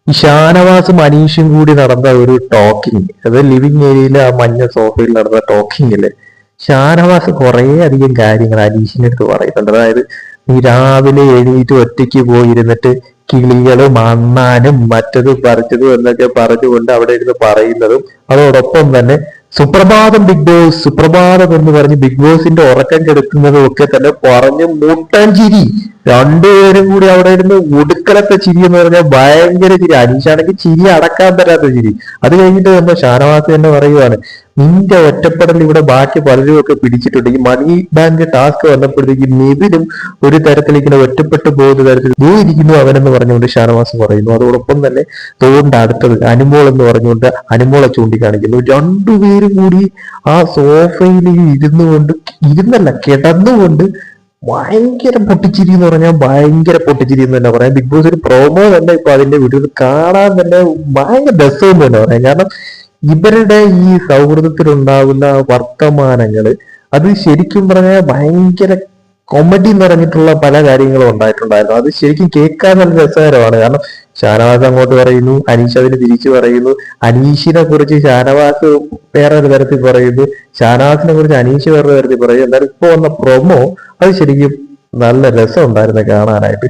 ഈ ഷാനവാസും അനീഷും കൂടി നടന്ന ഒരു ടോക്കിംഗ്, അത് ലിവിങ് ഏരിയയിലെ ആ മഞ്ഞ സോഫയിൽ നടന്ന ടോക്കിംഗ് അല്ലേ. ഷാനവാസ് കുറെ അധികം കാര്യങ്ങൾ അനീഷിന്റെ അടുത്ത് പറയുന്നുണ്ട്. അതായത് നീ രാവിലെ എഴുന്നേറ്റ് ഒറ്റയ്ക്ക് പോയിരുന്നിട്ട് കിളികളും അണ്ണാനും മറ്റതും പറിച്ചതും എന്നൊക്കെ പറഞ്ഞുകൊണ്ട് അവിടെ ഇരുന്ന് പറയുന്നതും, അതോടൊപ്പം തന്നെ സുപ്രഭാതം ബിഗ് ബോസ്, സുപ്രഭാതം എന്ന് പറഞ്ഞ് ബിഗ് ബോസിന്റെ ഉറക്കം കെടുക്കുന്നതും ഒക്കെ തന്നെ പറഞ്ഞ് മുട്ടൻ ചിരി. രണ്ടുപേരും കൂടി അവിടെ ഇരുന്ന് ഒടുക്കലത്തെ ചിരി എന്ന് പറഞ്ഞാൽ ഭയങ്കര ചിരി. അനീഷാണെങ്കിൽ ചിരി അടക്കാൻ പറ്റാത്ത ചിരി. അത് കഴിഞ്ഞിട്ട് തന്നെ ഷാനവാസ് തന്നെ പറയുവാണ്, നിന്റെ ഒറ്റപ്പെടൽ ഇവിടെ ബാക്കി പലരും ഒക്കെ പിടിച്ചിട്ടുണ്ട്. ഈ മണി ബാങ്ക് ടാസ്ക് വന്നപ്പോഴത്തേക്ക് നിതിനും ഒരു തരത്തിൽ ഇങ്ങനെ ഒറ്റപ്പെട്ടു പോകുന്ന തരത്തിൽ ദൂ ഇരിക്കുന്നു അവനെന്ന് പറഞ്ഞുകൊണ്ട് ഷാനവാസ് പറയുന്നു. അതോടൊപ്പം തന്നെ തോണ്ട അടുത്തത് അനുമോൾ എന്ന് പറഞ്ഞുകൊണ്ട് അനുമോളെ ചൂണ്ടിക്കാണിക്കുന്നു. രണ്ടുപേരും കൂടി ആ സോഫയിൽ ഇരുന്നുകൊണ്ട്, ഇരുന്നല്ല കിടന്നുകൊണ്ട് ഭയങ്കര പൊട്ടിച്ചിരി എന്ന് പറഞ്ഞാൽ ഭയങ്കര പൊട്ടിച്ചിരി എന്ന് തന്നെ പറയാം. ബിഗ് ബോസ് ഒരു പ്രൊമോ തന്നെ ഇപ്പൊ അതിന്റെ വീഡിയോ കാണാൻ തന്നെ ഭയങ്കര രസം തന്നെ പറയാം. കാരണം ഇവരുടെ ഈ സൗഹൃദത്തിലുണ്ടാകുന്ന വർത്തമാനങ്ങള്, അത് ശരിക്കും പറഞ്ഞാൽ ഭയങ്കര കോമഡി നിറഞ്ഞിട്ടുള്ള പല കാര്യങ്ങളും ഉണ്ടായിട്ടുണ്ടായിരുന്നു. അത് ശരിക്കും കേൾക്കാൻ നല്ല രസകരമാണ്. കാരണം ഷാനവാസ് അങ്ങോട്ട് പറയുന്നു, അനീഷ് അതിന് തിരിച്ചു പറയുന്നു. അനീഷിനെ കുറിച്ച് ഷാനവാസ് വേറൊരു തരത്തിൽ പറയുന്നു, ഷാനവാസിനെ കുറിച്ച് അനീഷ് വേറൊരു തരത്തിൽ പറയും. എന്തായാലും ഇപ്പൊ വന്ന പ്രൊമോ അത് ശരിക്കും നല്ല രസം ഉണ്ടായിരുന്നു കാണാനായിട്ട്.